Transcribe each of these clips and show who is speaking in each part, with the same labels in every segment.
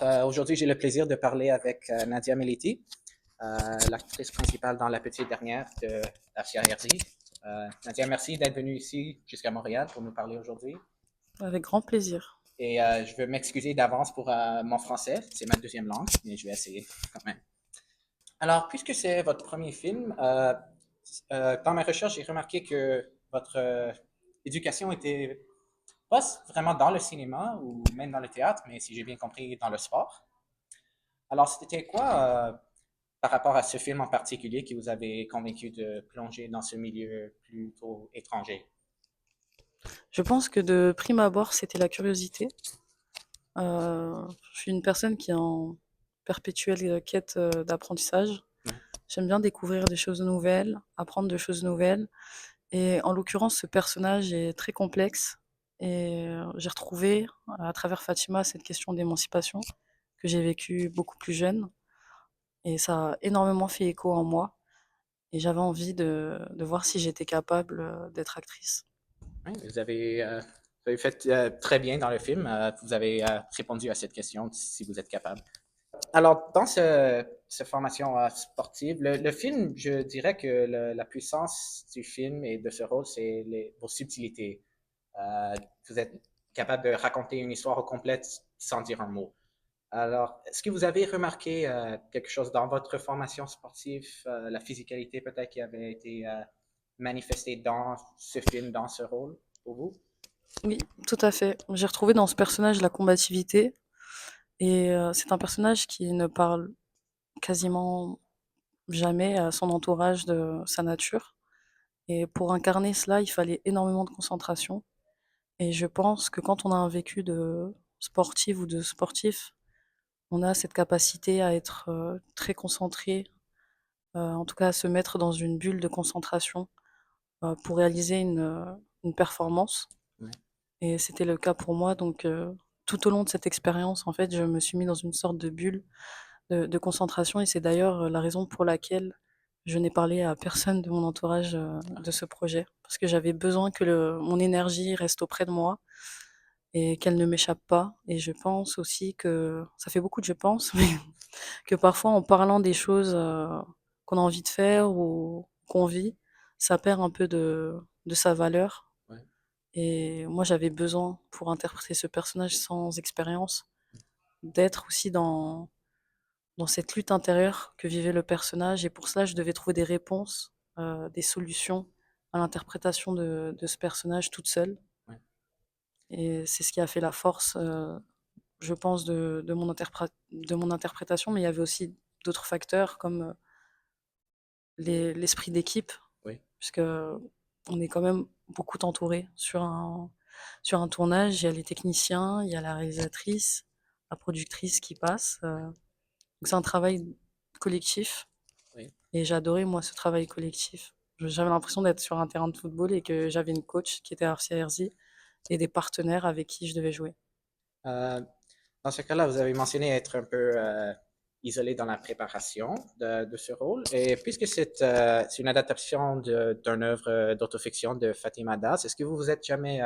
Speaker 1: Aujourd'hui, j'ai le plaisir de parler avec Nadia Meliti, l'actrice principale dans La Petite Dernière de Arcia Herzi. Nadia, merci d'être venue ici jusqu'à Montréal pour nous parler aujourd'hui.
Speaker 2: Avec grand plaisir.
Speaker 1: Et je veux m'excuser d'avance pour mon français, c'est ma deuxième langue, mais je vais essayer quand même. Alors, puisque c'est votre premier film, dans ma recherche, j'ai remarqué que votre éducation était pas vraiment dans le cinéma ou même dans le théâtre, mais si j'ai bien compris, dans le sport. Alors, c'était quoi, par rapport à ce film en particulier, qui vous avait convaincu de plonger dans ce milieu plutôt étranger?
Speaker 2: Je pense que de prime abord, c'était la curiosité. Je suis une personne qui est en perpétuelle quête d'apprentissage.
Speaker 1: Ouais.
Speaker 2: J'aime bien découvrir des choses nouvelles, apprendre des choses nouvelles. Et en l'occurrence, ce personnage est très complexe. Et j'ai retrouvé, à travers Fatima, cette question d'émancipation que j'ai vécue beaucoup plus jeune. Et ça a énormément fait écho en moi. Et j'avais envie de voir si j'étais capable d'être actrice.
Speaker 1: Ouais, vous avez fait très bien dans le film. Vous avez répondu à cette question si vous êtes capable. Alors, dans cette formation sportive, le film, je dirais que la puissance du film et de ce rôle, c'est vos subtilités. Euh, vous êtes capable de raconter une histoire au complète sans dire un mot. Alors, est-ce que vous avez remarqué quelque chose dans votre formation sportive, la physicalité peut-être qui avait été manifestée dans ce film, dans ce rôle pour vous?
Speaker 2: Oui, tout à fait. J'ai retrouvé dans ce personnage la combativité et c'est un personnage qui ne parle quasiment jamais à son entourage de sa nature et pour incarner cela, il fallait énormément de concentration et je pense que quand on a un vécu de sportive ou de sportif, on a cette capacité à être, très concentré, en tout cas à se mettre dans une bulle de concentration, pour réaliser une performance.
Speaker 1: Ouais.
Speaker 2: Et c'était le cas pour moi, donc tout au long de cette expérience, en fait, je me suis mis dans une sorte de bulle de concentration et c'est d'ailleurs la raison pour laquelle je n'ai parlé à personne de mon entourage de ce projet. Parce que j'avais besoin que mon énergie reste auprès de moi et qu'elle ne m'échappe pas. Et je pense aussi que, ça fait beaucoup de je pense, mais que parfois en parlant des choses qu'on a envie de faire ou qu'on vit, ça perd un peu de sa valeur
Speaker 1: Ouais.
Speaker 2: et moi, j'avais besoin, pour interpréter ce personnage sans expérience, d'être aussi dans cette lutte intérieure que vivait le personnage. Et pour cela, je devais trouver des réponses, des solutions à l'interprétation de ce personnage toute seule.
Speaker 1: Ouais.
Speaker 2: Et c'est ce qui a fait la force, je pense, de mon interprétation. Mais il y avait aussi d'autres facteurs comme l'esprit d'équipe,
Speaker 1: Oui.
Speaker 2: puisque on est quand même beaucoup entouré sur un tournage. Il y a les techniciens, il y a la réalisatrice, la productrice qui passe. Donc c'est un travail collectif
Speaker 1: Oui.
Speaker 2: et j'ai adoré moi ce travail collectif. J'avais l'impression d'être sur un terrain de football et que j'avais une coach qui était Arcia Herzi et des partenaires avec qui je devais jouer.
Speaker 1: Euh, Dans ce cas-là, vous avez mentionné être un peu isolé dans la préparation de ce rôle. Et puisque c'est une adaptation d'une œuvre d'autofiction de Fatima Das, est-ce que vous vous êtes jamais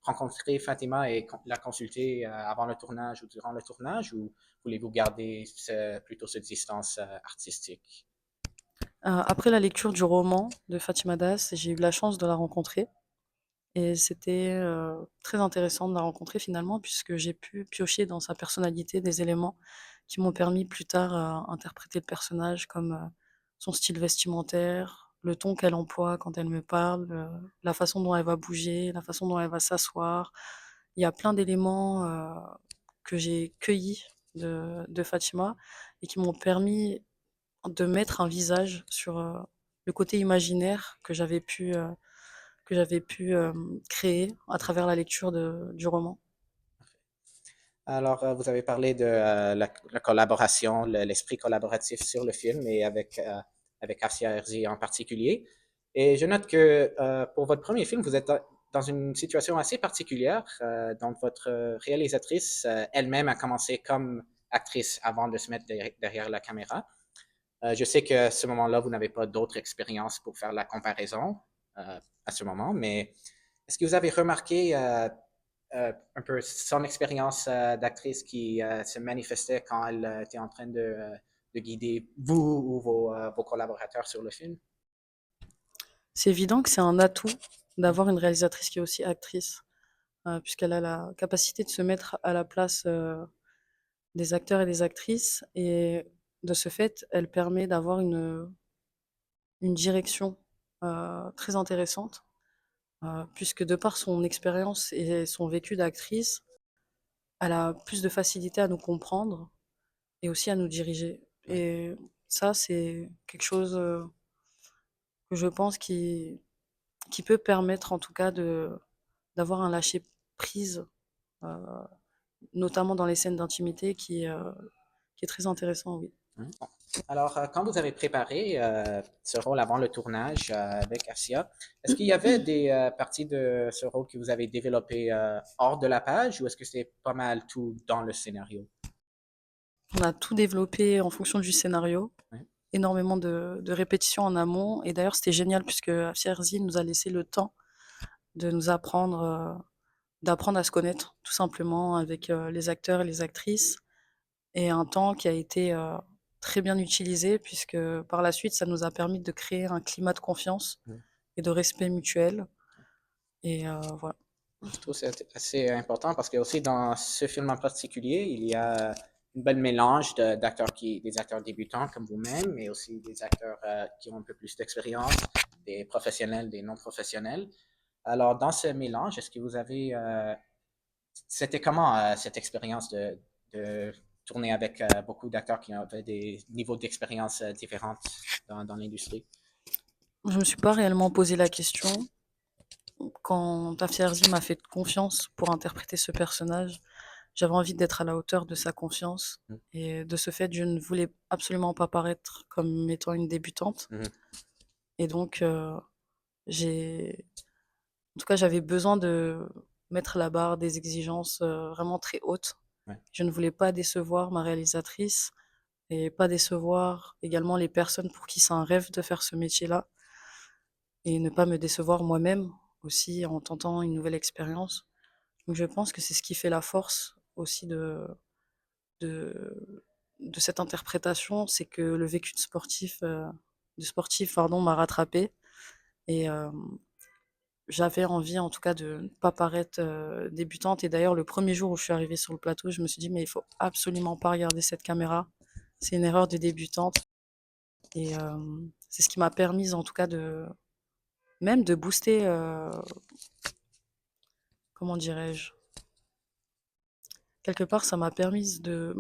Speaker 1: rencontré Fatima et la consulté avant le tournage ou durant le tournage, ou voulez-vous garder plutôt cette distance artistique?
Speaker 2: Après la lecture du roman de Fatima Das, j'ai eu la chance de la rencontrer. Et c'était très intéressant de la rencontrer finalement, puisque j'ai pu piocher dans sa personnalité des éléments qui m'ont permis plus tard à interpréter le personnage, comme son style vestimentaire, le ton qu'elle emploie quand elle me parle, la façon dont elle va bouger, la façon dont elle va s'asseoir. Il y a plein d'éléments que j'ai cueillis de Fatima et qui m'ont permis de mettre un visage sur le côté imaginaire que j'avais pu créer à travers la lecture du roman.
Speaker 1: Alors, vous avez parlé de la collaboration, l'esprit collaboratif sur le film et avec Arsia Herzi en particulier. Et je note que pour votre premier film, vous êtes dans une situation assez particulière. Donc, votre réalisatrice elle-même a commencé comme actrice avant de se mettre derrière la caméra. Je sais que à ce moment-là, vous n'avez pas d'autres expériences pour faire la comparaison à ce moment, mais est-ce que vous avez remarqué un peu son expérience d'actrice qui se manifestait quand elle était en train de guider vous ou vos collaborateurs sur le film?
Speaker 2: C'est évident que c'est un atout d'avoir une réalisatrice qui est aussi actrice, puisqu'elle a la capacité de se mettre à la place des acteurs et des actrices. Et de ce fait, elle permet d'avoir une direction très intéressante, puisque de par son expérience et son vécu d'actrice, elle a plus de facilité à nous comprendre et aussi à nous diriger.
Speaker 1: Ouais.
Speaker 2: Et ça, c'est quelque chose que je pense qui peut permettre en tout cas d'avoir un lâcher prise, euh, notamment dans les scènes d'intimité, qui est très intéressant, oui.
Speaker 1: Hein? Bon. Alors, quand vous avez préparé ce rôle avant le tournage avec Asia, est-ce qu'il y avait des parties de ce rôle que vous avez développé hors de la page ou est-ce que c'est pas mal tout dans le scénario?
Speaker 2: On a tout développé en fonction du scénario,
Speaker 1: Ouais.
Speaker 2: énormément de répétitions en amont. Et d'ailleurs, c'était génial puisque Afia Herzi nous a laissé le temps de nous apprendre, d'apprendre à se connaître, tout simplement, avec les acteurs et les actrices. Et un temps qui a été très bien utilisé, puisque par la suite, ça nous a permis de créer un climat de confiance
Speaker 1: Ouais.
Speaker 2: et de respect mutuel. Et voilà.
Speaker 1: Je trouve que c'est assez important parce que aussi dans ce film en particulier, il y a une belle mélange d'acteurs des acteurs débutants comme vous-même, mais aussi des acteurs qui ont un peu plus d'expérience, des professionnels, des non professionnels. Alors dans ce mélange, est-ce que vous avez c'était comment cette expérience de tourner avec beaucoup d'acteurs qui avaient des niveaux d'expérience différents dans l'industrie?
Speaker 2: Je me suis pas réellement posé la question. Quand Afia Herzi m'a fait confiance pour interpréter ce personnage, j'avais envie d'être à la hauteur de sa confiance.
Speaker 1: Mhm.
Speaker 2: Et de ce fait, je ne voulais absolument pas paraître comme étant une débutante.
Speaker 1: Mhm.
Speaker 2: Et donc, en tout cas, j'avais besoin de mettre la barre des exigences vraiment très hautes.
Speaker 1: Ouais.
Speaker 2: Je ne voulais pas décevoir ma réalisatrice et pas décevoir également les personnes pour qui c'est un rêve de faire ce métier-là et ne pas me décevoir moi-même aussi en tentant une nouvelle expérience. Donc je pense que c'est ce qui fait la force aussi de, de cette interprétation, c'est que le vécu de sportif pardon, m'a rattrapé et j'avais envie en tout cas de ne pas paraître débutante. Et d'ailleurs, le premier jour où je suis arrivée sur le plateau, je me suis dit, mais il faut absolument pas regarder cette caméra. C'est une erreur de débutante. Et c'est ce qui m'a permis en tout cas même de booster, comment dirais-je, quelque part, ça m'a permis de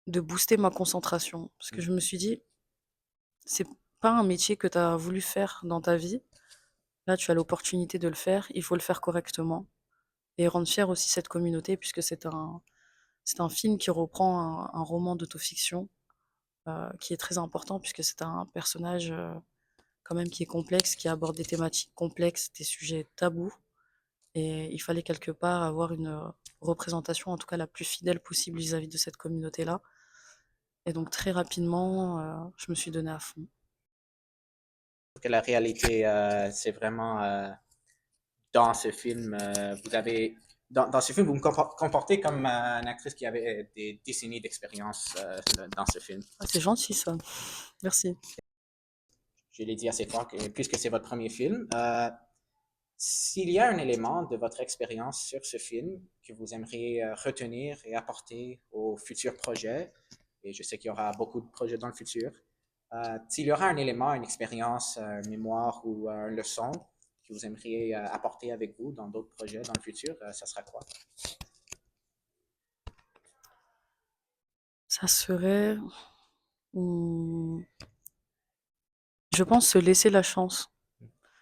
Speaker 2: booster ma concentration. Parce que je me suis dit, c'est pas un métier que tu as voulu faire dans ta vie. Là, tu as l'opportunité de le faire. Il faut le faire correctement et rendre fier aussi cette communauté, puisque c'est un film qui reprend un roman d'autofiction qui est très important, puisque c'est un personnage quand même qui est complexe, qui aborde des thématiques complexes, des sujets tabous. Et il fallait quelque part avoir une représentation, en tout cas la plus fidèle possible vis-à-vis de cette communauté-là. Et donc très rapidement, je me suis donnée à fond.
Speaker 1: Que la réalité, c'est vraiment dans ce film, vous avez dans ce film, vous me comportez comme une actrice qui avait des décennies d'expérience dans ce film.
Speaker 2: Ah, c'est gentil ça. Merci.
Speaker 1: Je l'ai dit assez fort que, puisque c'est votre premier film. S'il y a un élément de votre expérience sur ce film que vous aimeriez retenir et apporter aux futurs projets, et je sais qu'il y aura beaucoup de projets dans le futur, s'il y aura un élément, une expérience, une mémoire ou une leçon que vous aimeriez apporter avec vous dans d'autres projets dans le futur, ça sera quoi?
Speaker 2: Ça serait, hmm, je pense, se laisser la chance.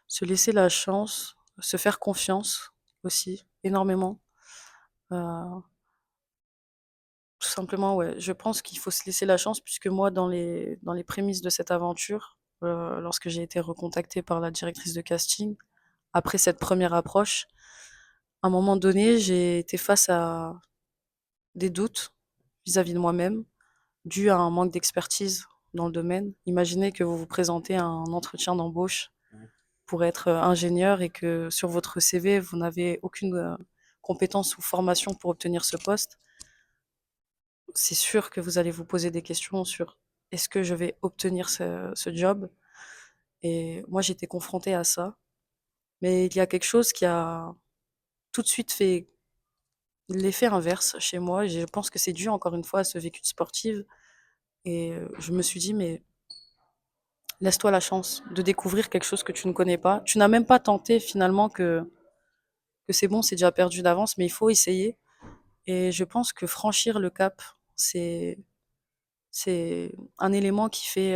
Speaker 2: Se laisser la chance, se faire confiance aussi, énormément. Euh, Tout simplement, ouais. Je pense qu'il faut se laisser la chance puisque moi, dans les prémices de cette aventure, lorsque j'ai été recontactée par la directrice de casting, après cette première approche, à un moment donné, j'ai été face à des doutes vis-à-vis de moi-même, dus à un manque d'expertise dans le domaine. Imaginez que vous vous présentez à un entretien d'embauche
Speaker 1: Ouais.
Speaker 2: pour être ingénieur et que sur votre CV, vous n'avez aucune compétence ou formation pour obtenir ce poste, c'est sûr que vous allez vous poser des questions sur est-ce que je vais obtenir ce job? Et moi, j'étais confrontée à ça. Mais il y a quelque chose qui a tout de suite fait l'effet inverse chez moi. Je pense que c'est dû encore une fois à ce vécu de sportive. Et je me suis dit, mais laisse-toi la chance de découvrir quelque chose que tu ne connais pas. Tu n'as même pas tenté finalement que c'est bon, c'est déjà perdu d'avance, mais il faut essayer. Et je pense que franchir le cap, c'est, c'est un élément qui fait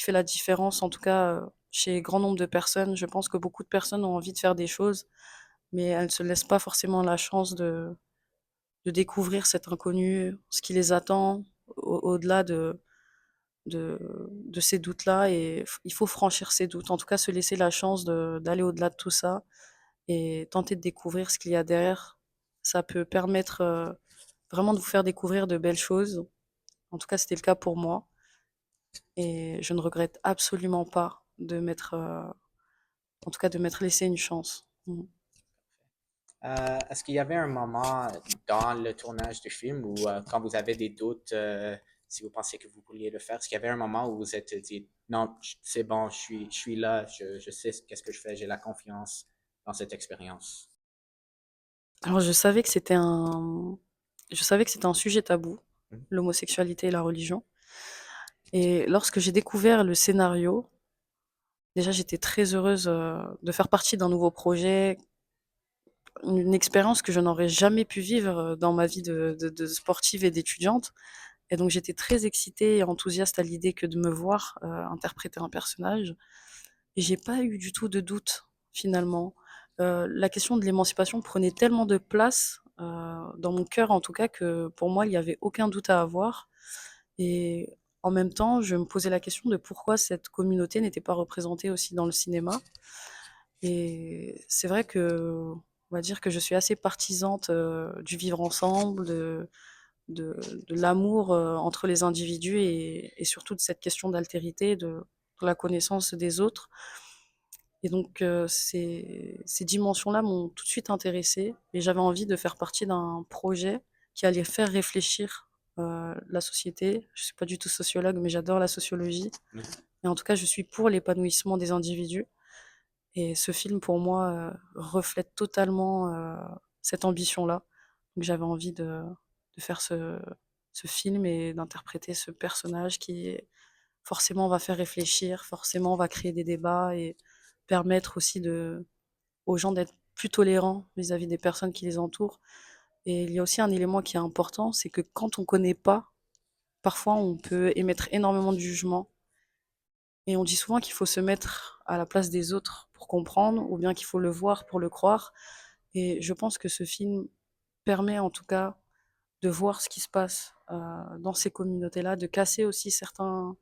Speaker 2: la différence, en tout cas chez grand nombre de personnes. Je pense que beaucoup de personnes ont envie de faire des choses, mais elles ne se laissent pas forcément la chance de découvrir cet inconnu, ce qui les attend au-delà de ces doutes-là. Et il faut franchir ces doutes, en tout cas se laisser la chance d'aller au-delà de tout ça et tenter de découvrir ce qu'il y a derrière. Ça peut permettre vraiment de vous faire découvrir de belles choses. En tout cas, c'était le cas pour moi. Et je ne regrette absolument pas en tout cas, de m'être laissé une chance. Mm.
Speaker 1: Est-ce qu'il y avait un moment dans le tournage du film où, quand vous avez des doutes, si vous pensez que vous pourriez le faire, est-ce qu'il y avait un moment où vous êtes dit, non, c'est bon, je suis là, je sais qu'est-ce que je fais, j'ai la confiance dans cette expérience.
Speaker 2: Alors, je savais que c'était un sujet tabou,
Speaker 1: Mhm.
Speaker 2: l'homosexualité et la religion. Et lorsque j'ai découvert le scénario, déjà, j'étais très heureuse de faire partie d'un nouveau projet, une expérience que je n'aurais jamais pu vivre dans ma vie de sportive et d'étudiante. Et donc, j'étais très excitée et enthousiaste à l'idée que de me voir interpréter un personnage. Et j'ai pas eu du tout de doute, finalement. La question de l'émancipation prenait tellement de place, dans mon cœur en tout cas, que pour moi, il n'y avait aucun doute à avoir. Et en même temps, je me posais la question de pourquoi cette communauté n'était pas représentée aussi dans le cinéma. Et c'est vrai que, on va dire que je suis assez partisante du vivre ensemble, de, de l'amour entre les individus et surtout de cette question d'altérité, de la connaissance des autres. Et donc, ces dimensions-là m'ont tout de suite intéressée et j'avais envie de faire partie d'un projet qui allait faire réfléchir la société. Je ne suis pas du tout sociologue, mais j'adore la sociologie.
Speaker 1: Mhm.
Speaker 2: Et en tout cas, je suis pour l'épanouissement des individus. Et ce film, pour moi, reflète totalement cette ambition-là. Donc, j'avais envie de faire ce film et d'interpréter ce personnage qui forcément va faire réfléchir, forcément va créer des débats et permettre aussi aux gens d'être plus tolérants vis-à-vis des personnes qui les entourent. Et il y a aussi un élément qui est important, c'est que quand on ne connaît pas, parfois on peut émettre énormément de jugements. Et on dit souvent qu'il faut se mettre à la place des autres pour comprendre, ou bien qu'il faut le voir pour le croire. Et je pense que ce film permet en tout cas de voir ce qui se passe dans ces communautés-là, de casser aussi certains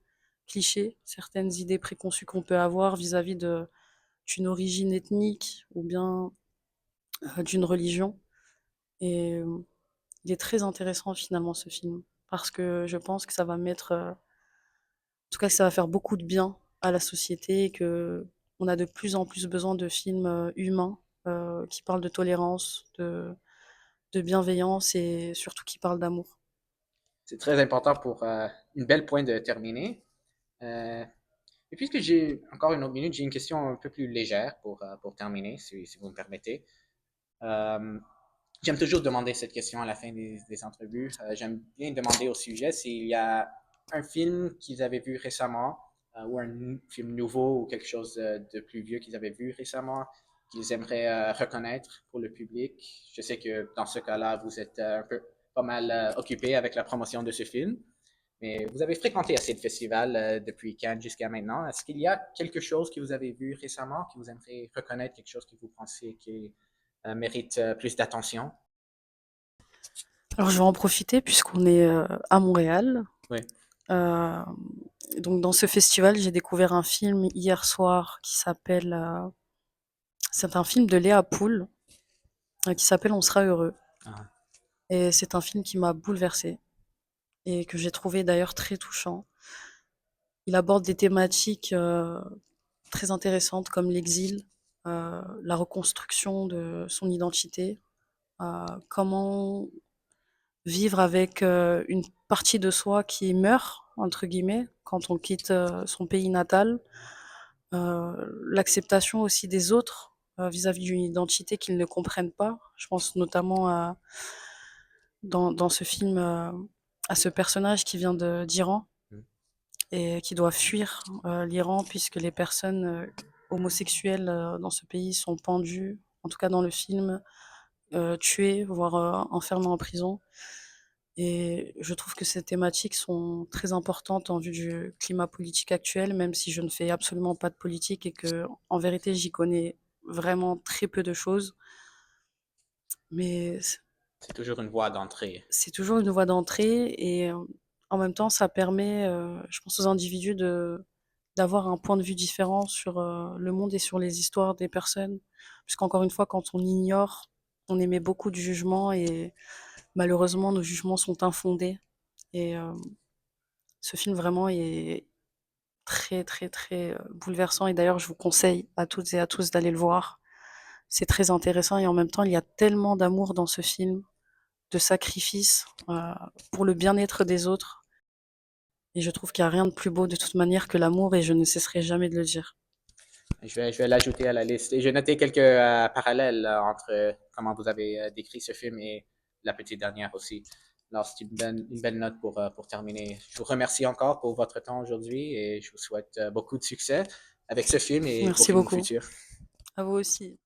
Speaker 2: clichés, certaines idées préconçues qu'on peut avoir vis-à-vis d'une origine ethnique ou bien d'une religion. Et il est très intéressant finalement ce film, parce que je pense que ça va mettre, en tout cas que ça va faire beaucoup de bien à la société, et que on a de plus en plus besoin de films humains qui parlent de tolérance, de bienveillance et surtout qui parlent d'amour.
Speaker 1: C'est très important pour une belle point de terminer. Euh, et puisque j'ai encore une autre minute, j'ai une question un peu plus légère pour terminer, si vous me permettez. Euh, J'aime toujours demander cette question à la fin des entrevues. J'aime bien demander au sujet s'il y a un film qu'ils avaient vu récemment, ou un film nouveau ou quelque chose de plus vieux qu'ils avaient vu récemment, qu'ils aimeraient reconnaître pour le public. Je sais que dans ce cas-là, vous êtes un peu pas mal occupé avec la promotion de ce film, mais vous avez fréquenté assez de festivals depuis Cannes jusqu'à maintenant. Est-ce qu'il y a quelque chose que vous avez vu récemment que vous aimeriez reconnaître, quelque chose que vous pensez qui mérite plus d'attention?
Speaker 2: Alors je vais en profiter puisqu'on est à Montréal.
Speaker 1: Oui.
Speaker 2: Euh, donc dans ce festival, j'ai découvert un film hier soir qui s'appelle, c'est un film de Léa Poul qui s'appelle On sera heureux.
Speaker 1: Ah,
Speaker 2: Et c'est un film qui m'a bouleversée et que j'ai trouvé d'ailleurs très touchant. Il aborde des thématiques très intéressantes comme l'exil, la reconstruction de son identité, comment vivre avec une partie de soi qui meurt, entre guillemets, quand on quitte son pays natal, l'acceptation aussi des autres vis-à-vis d'une identité qu'ils ne comprennent pas. Je pense notamment dans ce film à ce personnage qui vient d'Iran
Speaker 1: Mm.
Speaker 2: et qui doit fuir l'Iran puisque les personnes homosexuelles dans ce pays sont pendues, en tout cas dans le film, tuées, voire enfermées en prison. Et je trouve que ces thématiques sont très importantes en vue du climat politique actuel, même si je ne fais absolument pas de politique et que, en vérité, j'y connais vraiment très peu de choses. Mais
Speaker 1: C'est toujours une voie d'entrée.
Speaker 2: c'est toujours une voie d'entrée et en même temps, ça permet, je pense, aux individus d'avoir un point de vue différent sur le monde et sur les histoires des personnes. Puisqu'encore une fois, quand on ignore, on émet beaucoup de jugements et malheureusement, nos jugements sont infondés. Et ce film vraiment est très, très, très bouleversant. Et d'ailleurs, je vous conseille à toutes et à tous d'aller le voir. C'est très intéressant et en même temps, il y a tellement d'amour dans ce film, de sacrifice pour le bien-être des autres. Et je trouve qu'il n'y a rien de plus beau de toute manière que l'amour et je ne cesserai jamais de le dire.
Speaker 1: Je vais l'ajouter à la liste. Et j'ai noté quelques parallèles entre comment vous avez décrit ce film et la petite dernière aussi. Alors, c'est une belle note pour terminer. Je vous remercie encore pour votre temps aujourd'hui et je vous souhaite beaucoup de succès avec ce film et vos
Speaker 2: Merci
Speaker 1: films
Speaker 2: beaucoup.
Speaker 1: futurs.
Speaker 2: À vous aussi.